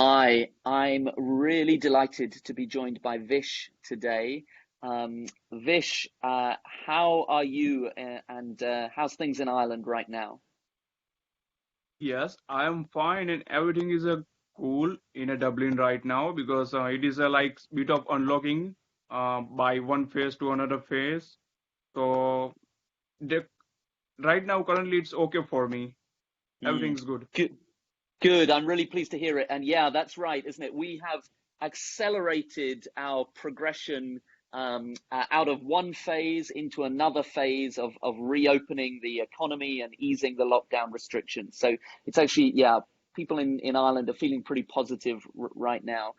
I'm really delighted to be joined by Vish today. Vish, how are you and how's things in Ireland right now? Yes, I am fine, and everything is cool in a Dublin right now because it is a like bit of unlocking by one phase to another phase. So the, right now, currently, it's okay for me. Mm. Everything's good. Good, good. I'm really pleased to hear it. And yeah, that's right, isn't it? We have accelerated our progression out of one phase into another phase of reopening the economy and easing the lockdown restrictions. So it's actually, yeah, people in Ireland are feeling pretty positive right now.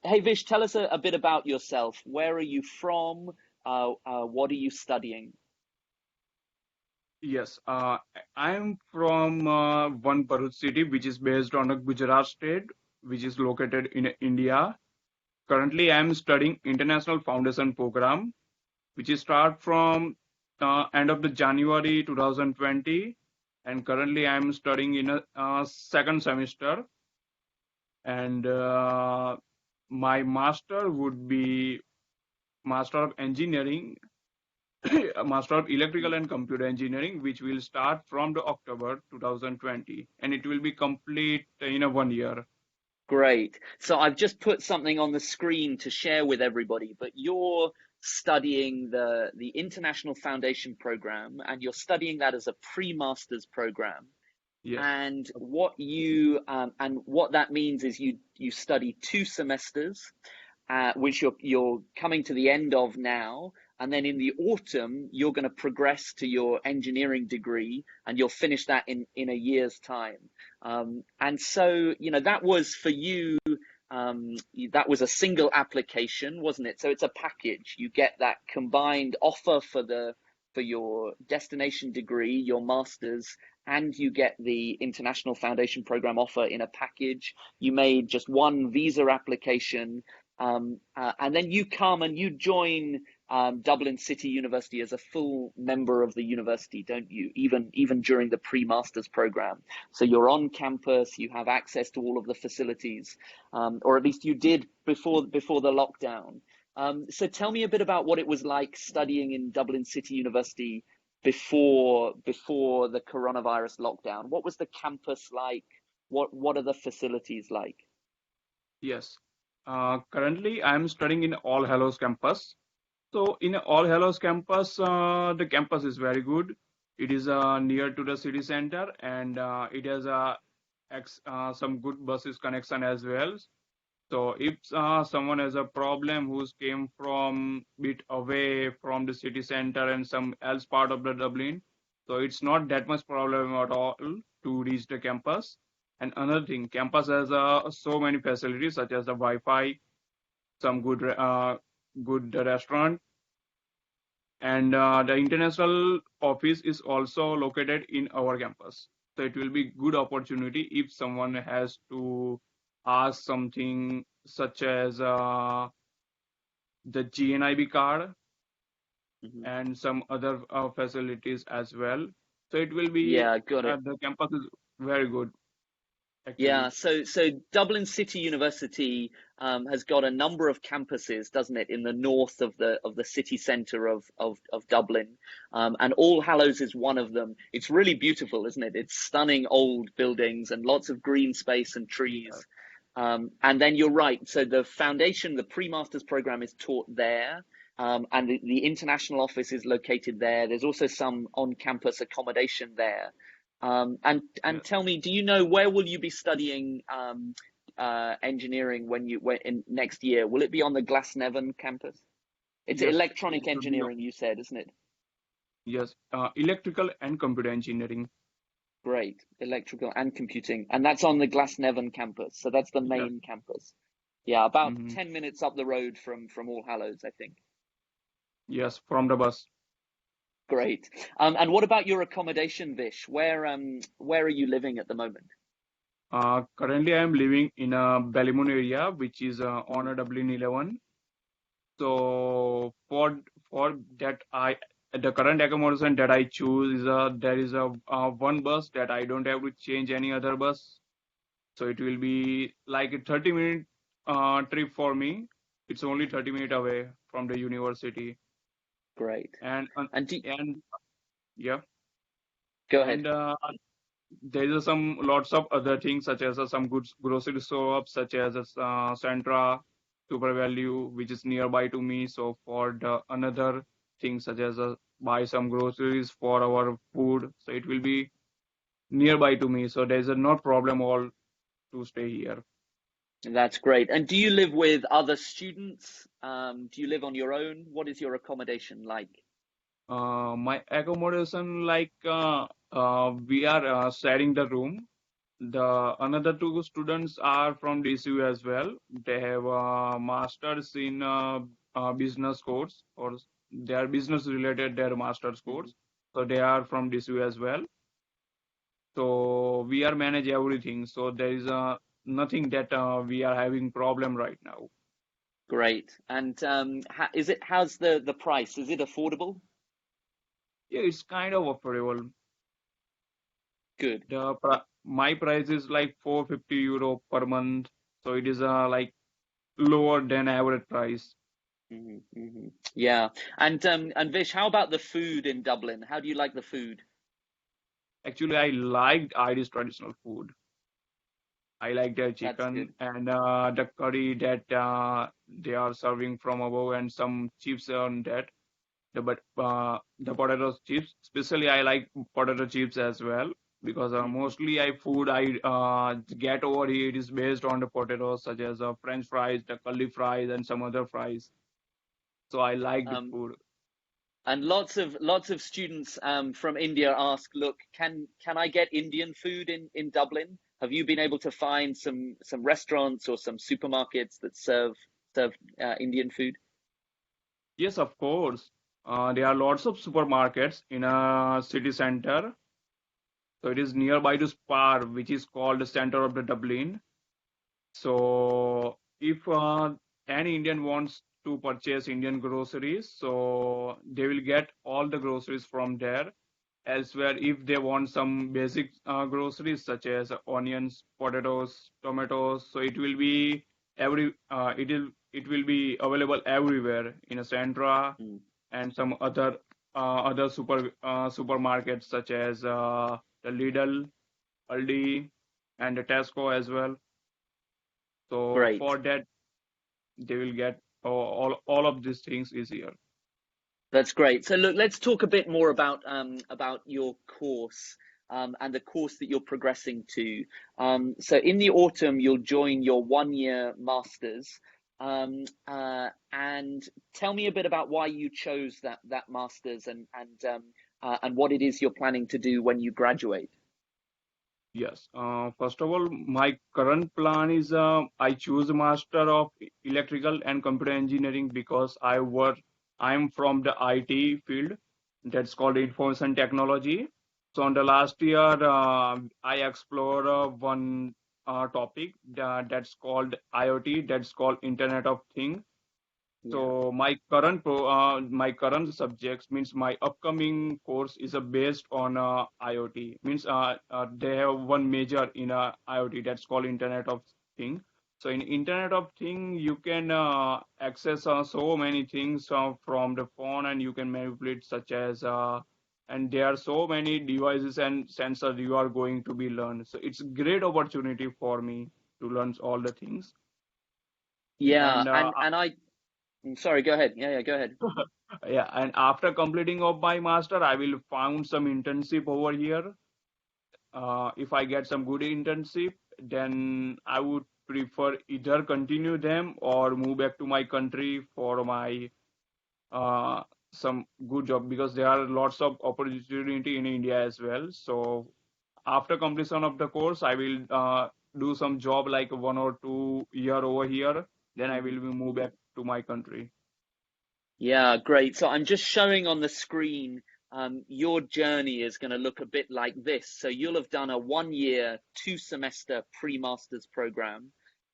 Hey, Vish, tell us a bit about yourself. Where are you from? What are you studying? Yes, I am from one Bharuch city, which is based on a Gujarat state, which is located in India. Currently, I am studying International Foundation Program, which is start from end of the January 2020, and currently I am studying in a second semester, and my master would be Master of Engineering, Master of Electrical and Computer Engineering, which will start from the October 2020, and it will be complete in a 1 year. Great. So I've just put something on the screen to share with everybody, but you're studying the International Foundation program, and you're studying that as a pre-master's program. Yes. And what that means is you study 2 semesters, which you're coming to the end of now. And then in the autumn, you're going to progress to your engineering degree, and you'll finish that in a year's time. And so, that was for you. That was a single application, wasn't it? So it's a package. You get that combined offer for your destination degree, your master's, and you get the International Foundation Program offer in a package. You made just one visa application, and then you come and you join Dublin City University as a full member of the university, don't you? Even during the pre-masters program. So you're on campus, you have access to all of the facilities, or at least you did before the lockdown. So tell me a bit about what it was like studying in Dublin City University before the coronavirus lockdown. What was the campus like? What are the facilities like? Yes. Currently, I am studying in All Hallows campus. So in All Hallows campus, the campus is very good. It is near to the city center, and it has some good buses connection as well. So if someone has a problem who's came from bit away from the city center and some else part of the Dublin, so it's not that much problem at all to reach the campus. And another thing, campus has so many facilities such as the Wi-Fi, some good restaurant, and the international office is also located in our campus. So it will be good opportunity if someone has to ask something such as the GNIB card Mhm. and some other facilities as well. So it will be Yeah, got it. the campus is very good Yeah, actually. so Dublin City University has got a number of campuses, doesn't it, in the north of the city centre of Dublin, and All Hallows is one of them. It's really beautiful, isn't it? It's stunning old buildings and lots of green space and trees. And then you're right. So the foundation, the pre-masters program is taught there. And the international office is located there. There's also some on-campus accommodation there. And Yes. tell me, do you know where will you be studying engineering when in next year? Will it be on the Glasnevin campus? It's Yes, it electronic should be. engineering, you said, isn't it? Yes, electrical and computer engineering. Great, electrical and computing, and that's on the Glasnevin campus. So that's the Yes. main campus. Yeah, about Hmm. 10 minutes up the road from All Hallows, I think. Yes, from the bus. Great. And what about your accommodation, Vish? Where are you living at the moment? Currently, I am living in a Ballymun area, which is on Mhm. a Dublin 11. So for that, I the current accommodation that I choose is there is a one bus that I don't have to change any other bus. So it will be like a 30-minute trip for me. It's only 30 minutes away from the university, Great. and And do, and yeah, go ahead. and there is some lots of other things such as some good grocery shops such as Centra, Super Value, which is nearby to me. So for the another things such as buy some groceries for our food, so it will be nearby to me. So there is no problem all to stay here. That's great. And do you live with other students? Do you live on your own? What is your accommodation like? My accommodation, like we are sharing the room. The another two students are from DCU as well. They have masters in business course, or they are business related. Their masters Mhm. course, so they are from DCU as well. So we are manage everything. So there is nothing that we are having problem right now. Great. And how's the price? Is it affordable? Yeah, it's kind of affordable. Good. My price is like 450 euro per month, so it is like lower than average price. Yeah. And Vish, how about the food in Dublin? How do you like the food? Actually, I liked Irish traditional food. I like their That's chicken good. and the curry that they are serving from above and some chips on that. The potato chips, especially I like potato chips as well because Hmm. mostly I food I get over here is based on the potatoes such as French fries, the curly fries, and some other fries. So I like the Um, food. and lots of students from India ask, look, can I get Indian food in Dublin? Have you been able to find some restaurants or some supermarkets that serve Indian food? Yes, of course. There are lots of supermarkets in a city center. So it is nearby to Spar, which is called the center of the Dublin. So if any Indian wants to purchase Indian groceries, so they will get all the groceries from there. Elsewhere, if they want some basic groceries such as onions, potatoes, tomatoes, so it will be it will be available everywhere in a Centra Mm, and some other supermarkets such as the Lidl, Aldi, and the Tesco as well. So great. for that, they will get all of these things easier. That's great. So look, let's talk a bit more about your course and the course that you're progressing to. So in the autumn, you'll join your 1 year masters. And tell me a bit about why you chose that masters and what it is you're planning to do when you graduate. Yes. First of all, my current plan is I choose Master of Electrical and Computer Engineering because I'm from the IT field that's called Information Technology. So on the last year, I explored one topic that's called IoT, that's called Internet of Things. Yeah. So my current subjects means my upcoming course is based on IoT. Means they have one major in IoT that's called Internet of Thing. So in Internet of Thing, you can access so many things from the phone, and you can manipulate such as and there are so many devices and sensors you are going to be learned. So it's a great opportunity for me to learn all the things. Yeah. And And sorry, go ahead. Yeah, go ahead. Yeah, and after completing of my master, I will found some internship over here. If I get some good internship, then I would prefer either continue them or move back to my country for my uh, some good job because there are lots of opportunity in India as well. So after completion of the course, I will do some job like 1 or 2 year over here. Then I will be move back to my country. Yeah, great. So I'm just showing on the screen, your journey is going to look a bit like this. So you'll have done a 1 year, 2 semester pre-master's program.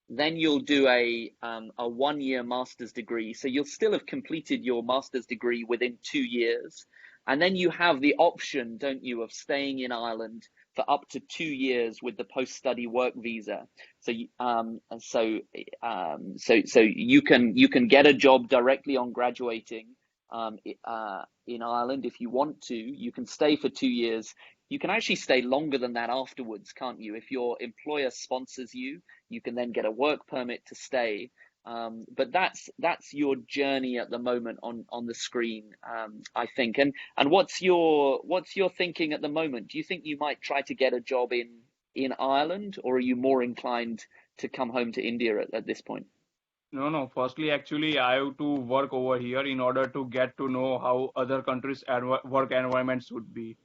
Then you'll do a 1 year master's degree. So you'll still have completed your master's degree within 2 years. And then you have the option, don't you, of staying in Ireland for up to 2 years with the post-study work visa. So, so you can get a job directly on graduating in Ireland if you want to. You can stay for 2 years. You can actually stay longer than that afterwards, can't you? If your employer sponsors you, you can then get a work permit to stay. But that's your journey at the moment on the screen, I think. And what's your thinking at the moment? Do you think you might try to get a job in Ireland, or are you more inclined to come home to India at this point? No, no. Firstly, actually, I have to work over here in order to get to know how other countries' work environment should be.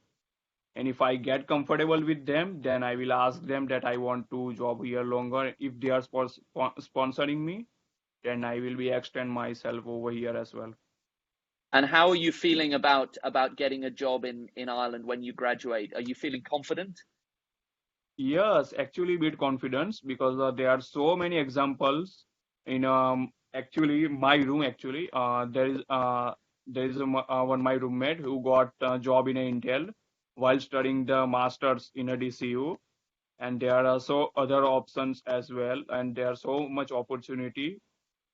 And if I get comfortable with them, then I will ask them that I want to job here longer. If they are sponsoring me, then I will be extend myself over here as well. And how are you feeling about getting a job in Ireland when you graduate? Are you feeling confident? Yes, actually with confidence because there are so many examples in actually my room actually there is one my roommate who got a job in Intel while studying the masters in a DCU, and there are also other options as well, and there are so much opportunity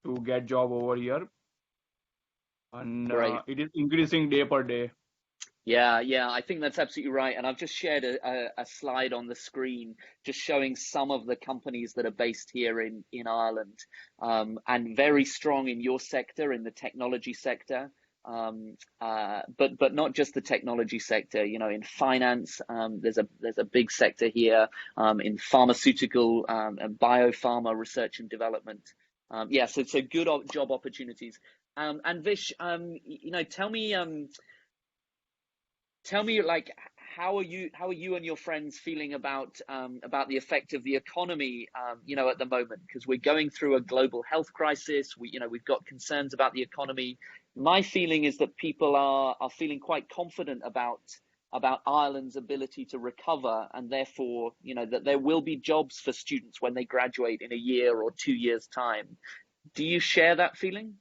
to get job over here, and Great. it is increasing day per day. Yeah, I think that's absolutely right. And I've just shared a slide on the screen just showing some of the companies that are based here in Ireland, and very strong in your sector, in the technology sector. But not just the technology sector, in finance, there's a big sector here, in pharmaceutical, and biopharma research and development. So good job opportunities. And Vish, tell me, like, how are you and your friends feeling about the effect of the economy, at the moment? Because we're going through a global health crisis. We've got concerns about the economy. My feeling is that people are feeling quite confident about Ireland's ability to recover, and therefore, that there will be jobs for students when they graduate in a year or 2 years' time. Do you share that feeling?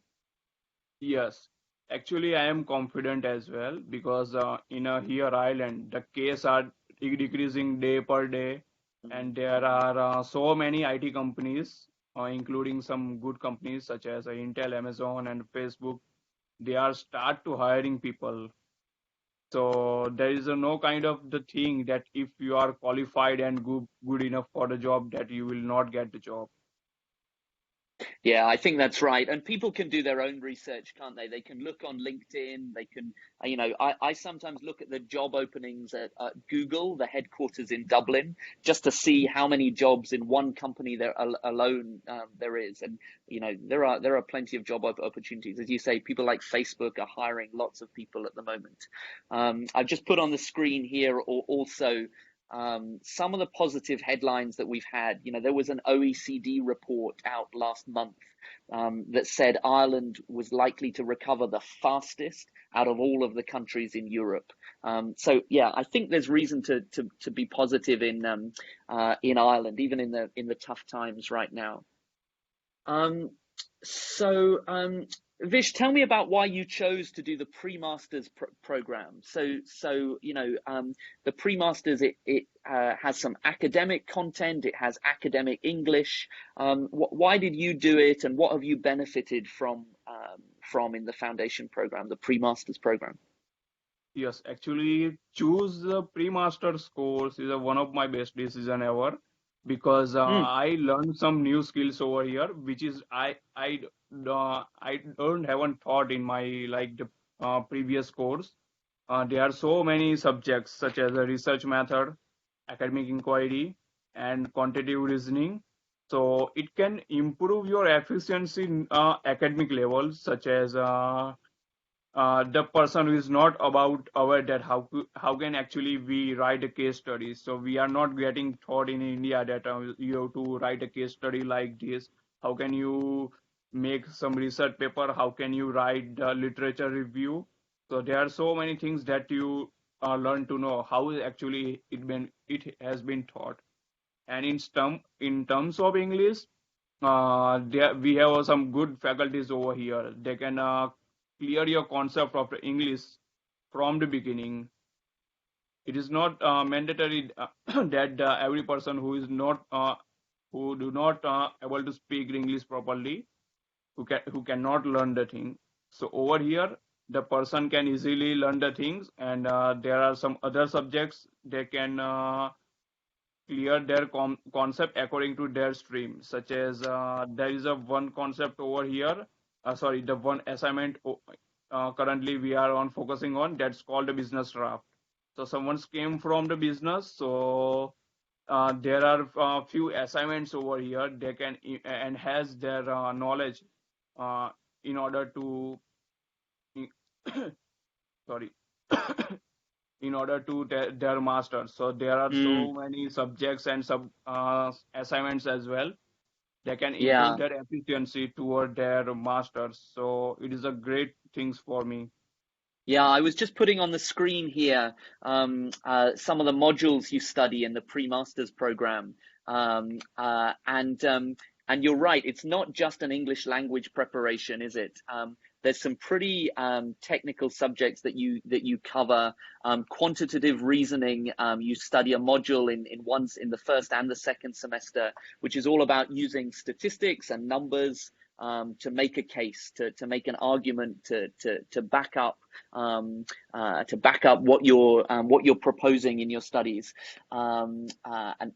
Yes, actually, I am confident as well because in here Ireland, the case are decreasing day per day, and there are so many IT companies, including some good companies such as Intel, Amazon, and Facebook. They are start to hiring people. So there is no kind of the thing that if you are qualified and good enough for the job that you will not get the job. Yeah, I think that's right. And people can do their own research, can't they? They can look on LinkedIn. They can, I sometimes look at the job openings at Google, the headquarters in Dublin, just to see how many jobs in one company there alone there is. And, there are plenty of job opportunities. As you say, people like Facebook are hiring lots of people at the moment. I've just put on the screen here also some of the positive headlines that we've had. There was an OECD report out last month that said Ireland was likely to recover the fastest out of all of the countries in Europe. So yeah, I think there's reason to be positive in Ireland, even in the tough times right now. Um, so, Vish, tell me about why you chose to do the pre-masters program. So, the pre-masters, it has some academic content, it has academic English. Why did you do it, and what have you benefited from in the foundation program, the pre-masters program? Yes, actually, choose the pre-master's course is one of my best decision ever because Mm. I learned some new skills over here, which is I don't haven't thought in my like the previous course. There are so many subjects such as a research method, academic inquiry, and quantitative reasoning. So it can improve your efficiency in academic levels, such as the person who is not about aware that how can actually we write a case study. So we are not getting taught in India that you have to write a case study like this. How can you make some research paper? How can you write the literature review? So there are so many things that you learn to know how actually it has been taught. And in terms of English, we have some good faculties over here. They can clear your concept of the English from the beginning. It is not mandatory that every person who is not who do not able to speak English properly, who cannot learn the thing. So over here, the person can easily learn the things, and there are some other subjects they can clear their concept according to their stream, such as there is a one concept over here, sorry, the one assignment currently we are on focusing on, that's called the business draft. So someone came from the business, so there are a few assignments over here they can enhance their knowledge in order to sorry in order to their masters. So there are Mm, so many subjects and sub assignments as well. They can improve yeah. their efficiency toward their masters. So it is a great things for me. Yeah, I was just putting on the screen here some of the modules you study in the pre-masters program, and you're right. It's not just an English language preparation, is it? There's some pretty technical subjects that you cover. Quantitative reasoning. You study a module in the first and the second semester, which is all about using statistics and numbers to make a case, to make an argument, to back up what you're proposing in your studies, an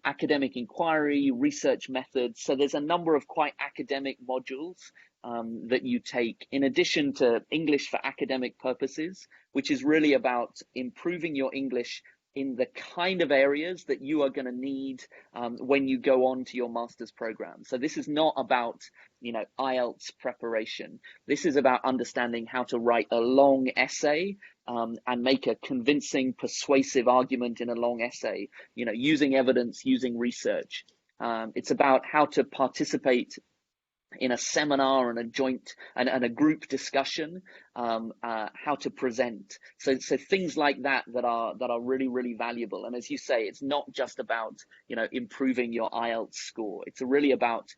academic inquiry, research methods. So there's a number of quite academic modules that you take in addition to English for academic purposes, which is really about improving your English in the kind of areas that you are going to need when you go on to your master's program. So this is not about, IELTS preparation. This is about understanding how to write a long essay and make a convincing, persuasive argument in a long essay, using evidence, using research. It's about how to participate in a seminar and a joint and a group discussion, how to present. So things like that are really, really valuable. And as you say, it's not just about improving your IELTS score. It's really about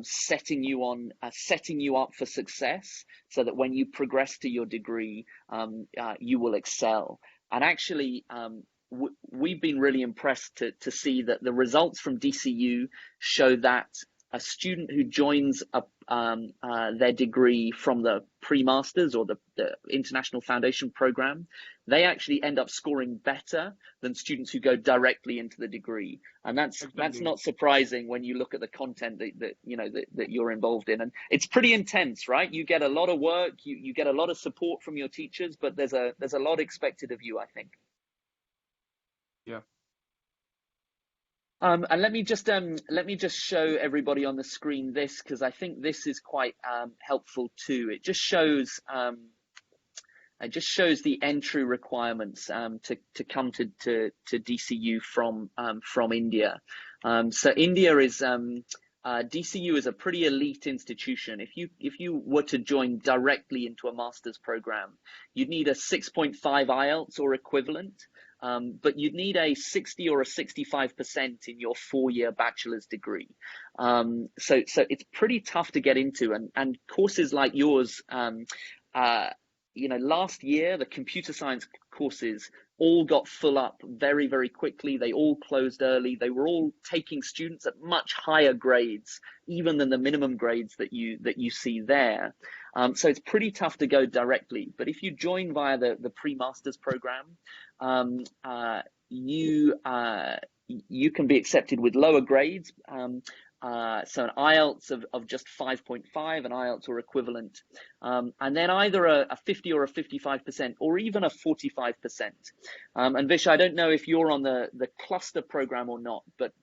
setting you up for success, so that when you progress to your degree, you will excel. And actually, we've been really impressed to see that the results from DCU show that a student who joins their degree from the pre-masters or the International Foundation program, they actually end up scoring better than students who go directly into the degree. And that's Exactly. not surprising when you look at the content that you're involved in. And it's pretty intense, right? You get a lot of work, you get a lot of support from your teachers, but there's a lot expected of you, I think. Yeah. And let me just show everybody on the screen this, because I think this is quite helpful too. It just shows the entry requirements to come to DCU from India. So India is DCU is a pretty elite institution. If you were to join directly into a master's program, you'd need a 6.5 IELTS or equivalent. But you'd need a 60 or a 65% in your 4-year bachelor's degree. So it's pretty tough to get into, and courses like yours, last year the computer science courses all got full up very, very quickly. They all closed early. They were all taking students at much higher grades, even than the minimum grades that you see there. So it's pretty tough to go directly. But if you join via the pre-masters program, you can be accepted with lower grades. So an IELTS of just 5.5, an IELTS or equivalent, and then either a 50 or a 55%, or even a 45%. And Vish, I don't know if you're on the cluster program or not, but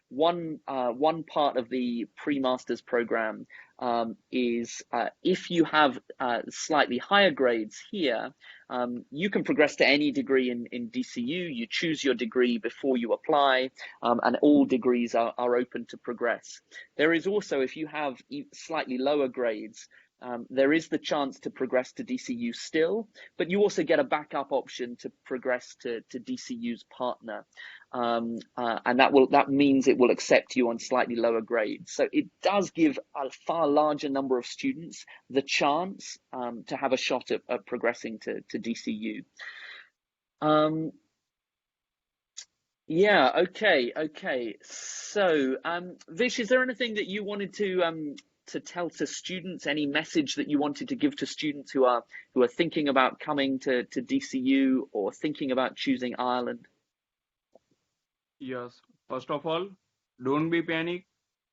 one part of the pre-masters program is if you have slightly higher grades here, you can progress to any degree in DCU. You choose your degree before you apply, and all degrees are open to progress. There is also, if you have slightly lower grades, there is the chance to progress to DCU still, but you also get a backup option to progress to DCU's partner. And that means it will accept you on slightly lower grades. So it does give a far larger number of students the chance to have a shot at progressing to DCU. Yeah, okay. So, Vish, is there anything that you wanted to tell to students? Any message that you wanted to give to students who are thinking about coming to DCU or thinking about choosing Ireland? Yes. First of all, don't be panic.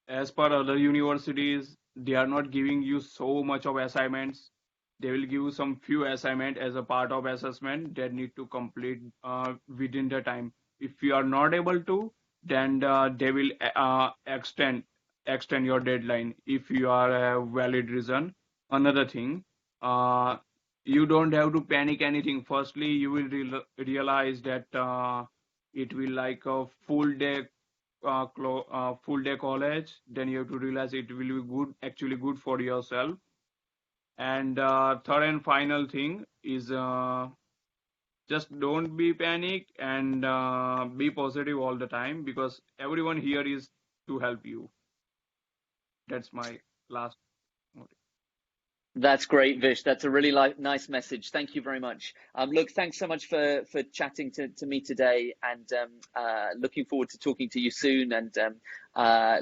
As per other universities, they are not giving you so much of assignments. They will give you some few assignment as a part of assessment that need to complete within the time. If you are not able to, then they will extend your deadline if you are a valid reason. Another thing, uh, you don't have to panic anything. Firstly, you will realize that it will like a full day college. Then you have to realize it will be good, actually good for yourself. And third and final thing is just don't be panic and be positive all the time, because everyone here is to help you. That's my last motive. That's great, Vish. That's a really nice message. Thank you very much. Look, thanks so much for chatting to me today, and looking forward to talking to you soon. And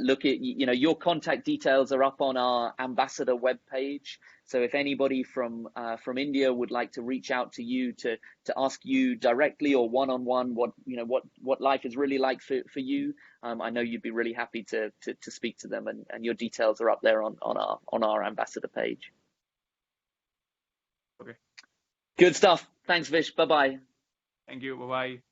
look at your contact details are up on our ambassador webpage. So if anybody from India would like to reach out to you to ask you directly or one-on-one what life is really like for you, I know you'd be really happy to speak to them, and your details are up there on our ambassador page. Okay. Good stuff. Thanks, Vish. Bye-bye. Thank you. Bye bye.